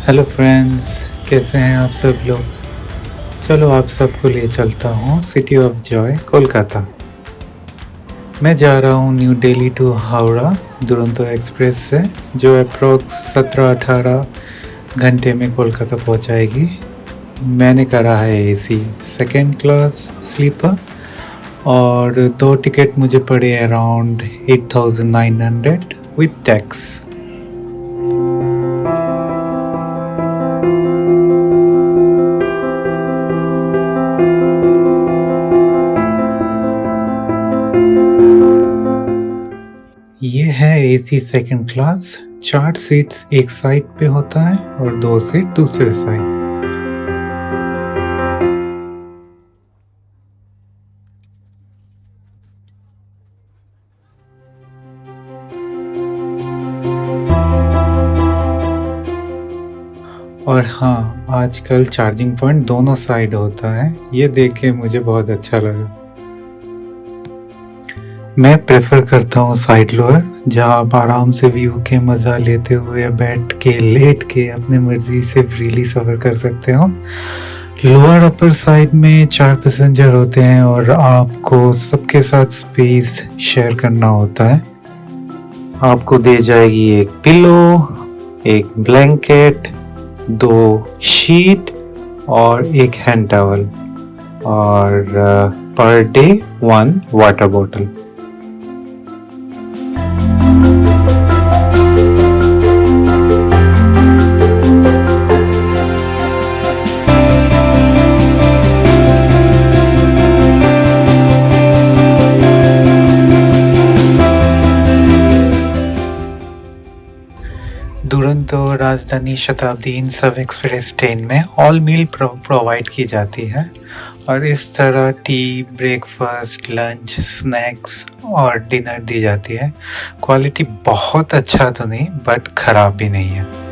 Hello friends, कैसे हैं आप सब लोग। चलो आप सबको ले चलता हूँ सिटी ऑफ जॉय कोलकाता। मैं जा रहा हूँ न्यू दिल्ली टू हावड़ा दुरंतो एक्सप्रेस से, जो अप्रोक्स 17-18 घंटे में कोलकाता पहुँचाएगी। मैंने करा है एसी सेकेंड क्लास स्लीपर और 2 टिकट मुझे पड़े अराउंड 8,900 विथ टैक्स। ये है एसी सेकंड क्लास। 4 सीट्स एक साइड पे होता है और 2 सीट दूसरे साइड। और हाँ, आजकल चार्जिंग पॉइंट दोनों साइड होता है, ये देख के मुझे बहुत अच्छा लगा। मैं प्रेफर करता हूँ साइड लोअर, जहाँ आप आराम से व्यू के मज़ा लेते हुए बैठ के लेट के अपने मर्जी से फ्रीली सफ़र कर सकते हो। लोअर अपर साइड में 4 पैसेंजर होते हैं और आपको सबके साथ स्पेस शेयर करना होता है। आपको दे जाएगी एक पिलो, एक ब्लैंकेट, 2 शीट और एक हैंड टॉवल और per day 1 water bottle. Duronto, राजधानी, शताब्दी, इन सब एक्सप्रेस ट्रेन में ऑल मील प्रोवाइड की जाती है और इस तरह टी, ब्रेकफास्ट, लंच, स्नैक्स और डिनर दी जाती है। क्वालिटी बहुत अच्छा तो नहीं बट ख़राब भी नहीं है।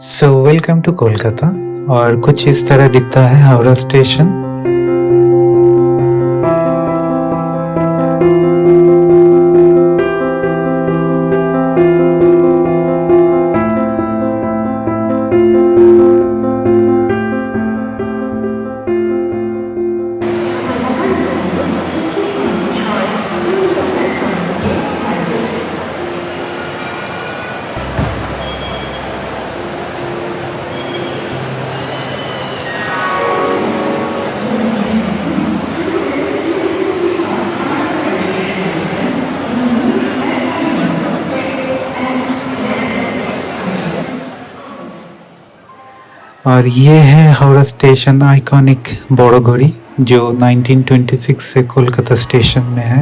So welcome to Kolkata. और कुछ इस तरह दिखता है हावड़ा स्टेशन। और ये है हावड़ा स्टेशन आइकॉनिक बड़ो घड़ी, जो 1926 से कोलकाता स्टेशन में है।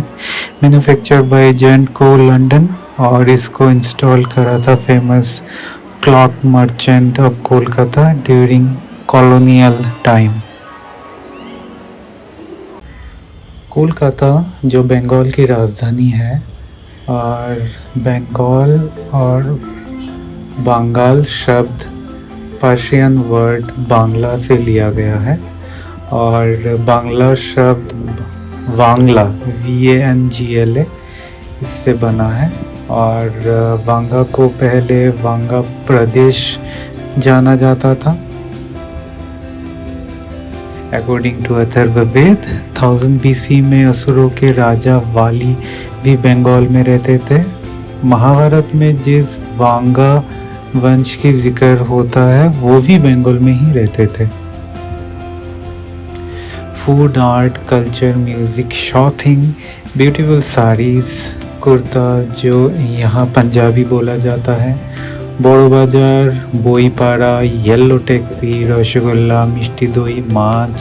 मैन्युफैक्चर बाय जेंटको लंदन और इसको इंस्टॉल करा था famous clock merchant of Kolkata during colonial time. Kolkata जो बंगाल की राजधानी है और बंगाल और बंगाल शब्द पर्शियन वर्ड बांग्ला से लिया गया है और बांग्ला शब्द वांगला VANGLA इससे बना है। और वांगा को पहले वांगा प्रदेश जाना जाता था। अकॉर्डिंग टू अथर्ववेद 1000 BC में असुरों के राजा वाली भी बंगाल में रहते थे। महाभारत में जिस वांगा वंश की जिक्र होता है वो भी बंगाल में ही रहते थे। Food, art, culture, music, shopping beautiful saris, kurta जो यहाँ पंजाबी बोला जाता है, বড় বাজার, বইপাড়া, येलो टैक्सी, रसगुल्ला, मिष्टी दई, माछ,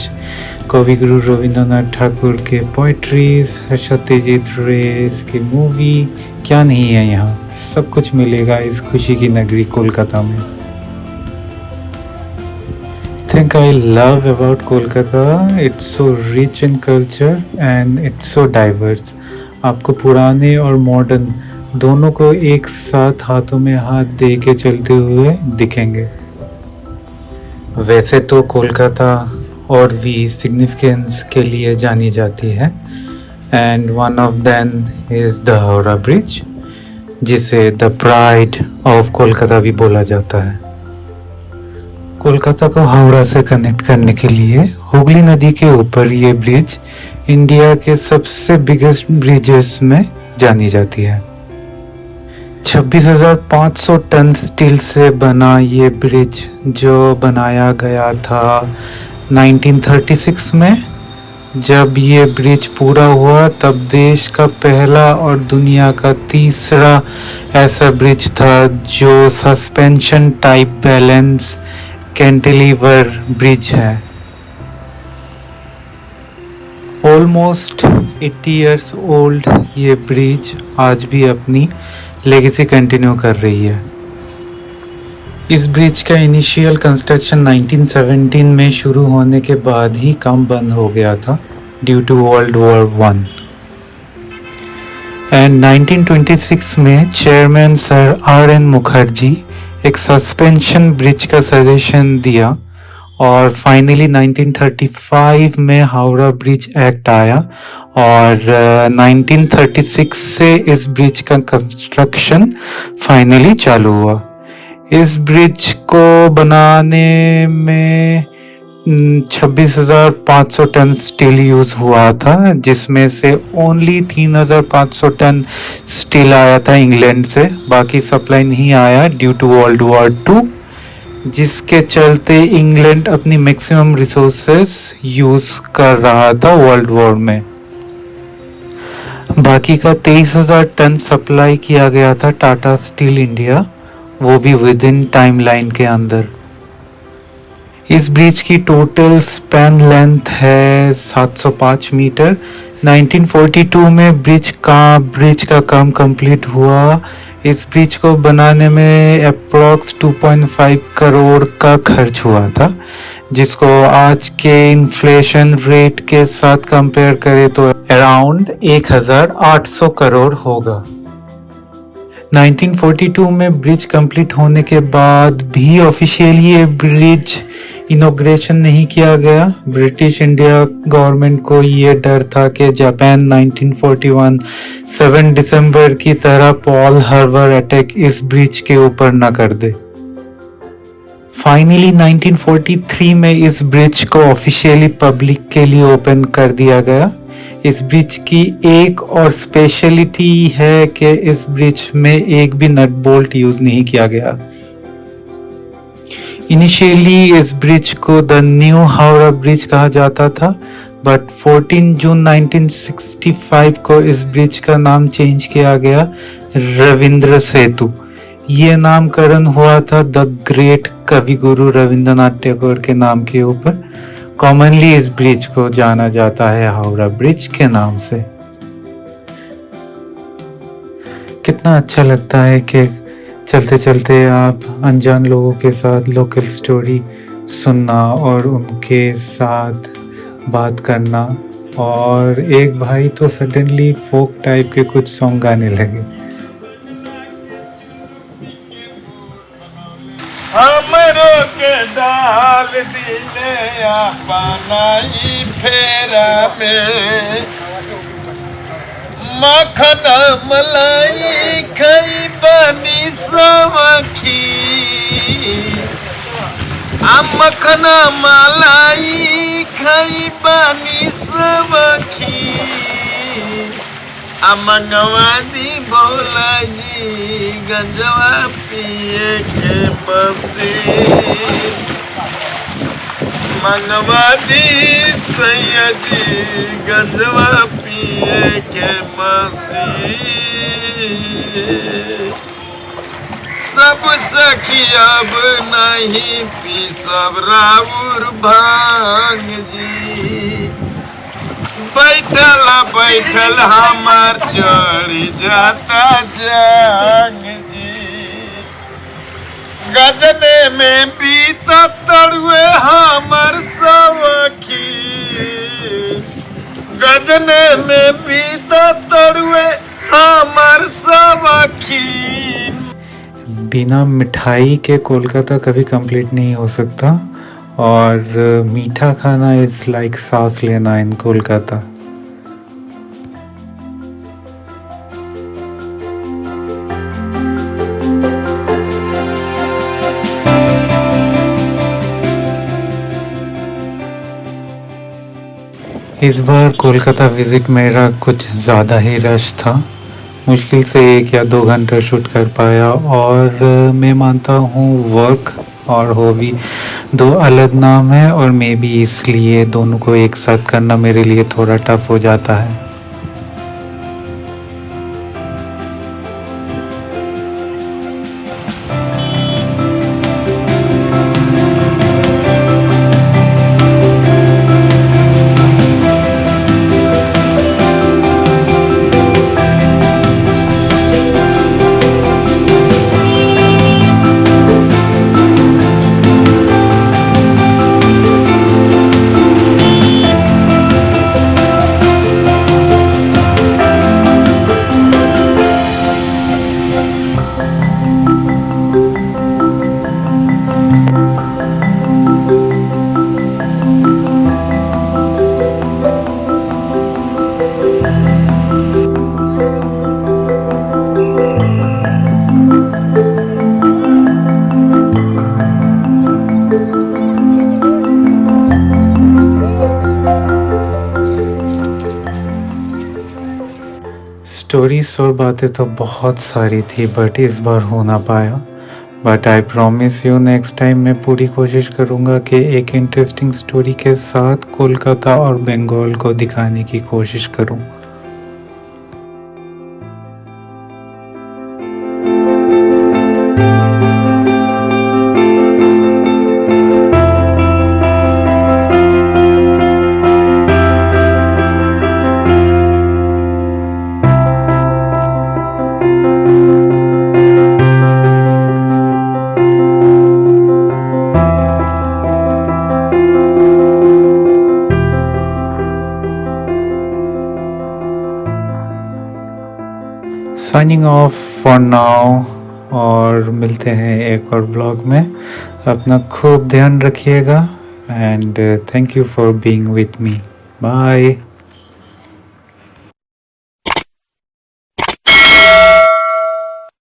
कविगुरु रविंद्रनाथ ठाकुर के पोइट्रीज, सत्यजीत रे की मूवी, क्या नहीं है यहाँ, सब कुछ मिलेगा इस खुशी की नगरी कोलकाता में। Think I love about Kolkata, it's so rich in culture and it's so diverse. आपको पुराने और मॉडर्न दोनों को एक साथ हाथों में हाथ दे के चलते हुए दिखेंगे। वैसे तो कोलकाता और भी सिग्निफिकेंस के लिए जानी जाती है and one of them is the Howrah bridge, जिसे द प्राइड ऑफ कोलकाता भी बोला जाता है। कोलकाता को हावड़ा से कनेक्ट करने के लिए हुगली नदी के ऊपर ये ब्रिज इंडिया के सबसे बिगेस्ट ब्रिजेस में जानी जाती है। 26,500 टन स्टील से बना ये ब्रिज जो बनाया गया था 1936 में। जब ये ब्रिज पूरा हुआ तब देश का पहला और दुनिया का तीसरा ऐसा ब्रिज था जो suspension type balance cantilever bridge है। ऑलमोस्ट 80 इयर्स ओल्ड ये ब्रिज आज भी अपनी लेगेसी कंटिन्यू कर रही है। इस ब्रिज का इनिशियल कंस्ट्रक्शन 1917 में शुरू होने के बाद ही काम बंद हो गया था due to world war 1 and 1926 में चेयरमैन सर R.N. मुखर्जी एक सस्पेंशन ब्रिज का सजेशन दिया और फाइनली 1935 में हावड़ा ब्रिज एक्ट आया और 1936 से इस ब्रिज का कंस्ट्रक्शन फाइनली चालू हुआ। इस ब्रिज को बनाने में 26,500 टन स्टील यूज हुआ था, जिसमें से ओनली 3,500 टन स्टील आया था इंग्लैंड से, बाकी सप्लाई नहीं आया ड्यू टू वर्ल्ड वॉर 2, जिसके चलते इंग्लैंड अपनी मैक्सिमम रिसोर्सेस यूज कर रहा था वर्ल्ड वॉर में। बाकी का 23,000 टन सप्लाई किया गया था टाटा स्टील इंडिया, वो भी विद इन टाइमलाइन के अंदर। इस ब्रिज की टोटल स्पैन लेंथ है 705 मीटर। 1942 में ब्रिज का काम कंप्लीट हुआ। इस ब्रिज को बनाने में अप्रॉक्स 2.5 करोड़ का खर्च हुआ था, जिसको आज के इन्फ्लेशन रेट के साथ कंपेयर करें तो अराउंड 1,800 करोड़ होगा। 1942 में ब्रिज कंप्लीट होने के बाद भी ऑफिशियली ये ब्रिज इनॉग्रेशन नहीं किया गया। ब्रिटिश इंडिया गवर्नमेंट को ये डर था कि जापान 1941 7 दिसंबर की तरह पर्ल हार्बर अटैक इस ब्रिज के ऊपर न कर दे। फाइनली 1943 में इस ब्रिज को ऑफिशियली पब्लिक के लिए ओपन कर दिया गया। इस ब्रिज की एक और स्पेशलिटी है कि इस ब्रिज में एक भी नट बोल्ट यूज नहीं किया गया। इनिशियली इस ब्रिज को द न्यू हावड़ा ब्रिज कहा जाता था, बट 14 जून 1965 को इस ब्रिज का नाम चेंज किया गया रविंद्र सेतु। ये नामकरण हुआ था द ग्रेट कविगुरु रविंद्रनाथ टैगोर के नाम के ऊपर। कॉमनली इस ब्रिज को जाना जाता है हावड़ा ब्रिज के नाम से। कितना अच्छा लगता है कि चलते चलते आप अनजान लोगों के साथ लोकल स्टोरी सुनना और उनके साथ बात करना। और एक भाई तो सडनली फोक टाइप के कुछ सॉन्ग गाने लगे। हमरो के डाल दिले अपनाई फेरा में, मखन मलाई खई बनी सवखी, मखन मलाई खई बनी सवखी, मंगवादी भोला जी गंजवा पिए के बसे, मंगवादी सैया जी गंजवा पिए पिए के मसी सब सखी अब नहीं पी सब राउर भांग जी बैठल बैठल हमार चढ़ जाता जांग जी गजने में बीता तड़ुए हमर सवखी गजने में बीता तड़ुए हमर सवखी। बिना मिठाई के कोलकाता कभी कंप्लीट नहीं हो सकता और मीठा खाना इज़ लाइक सांस लेना इन कोलकाता। इस बार कोलकाता विज़िट मेरा कुछ ज़्यादा ही रश था, मुश्किल से 1 या 2 घंटा शूट कर पाया और मैं मानता हूँ वर्क और हॉबी 2 अलग नाम है और मे बी इसलिए दोनों को एक साथ करना मेरे लिए थोड़ा टफ हो जाता है। स्टोरीज और बातें तो बहुत सारी थी बट इस बार हो ना पाया, but I promise you next time मैं पूरी कोशिश करूँगा कि एक इंटरेस्टिंग स्टोरी के साथ कोलकाता और बंगाल को दिखाने की कोशिश करूँ। साइनिंग ऑफ फॉर नाउ और मिलते हैं एक और ब्लॉग में। अपना खूब ध्यान रखिएगा and thank you for being with me. Bye.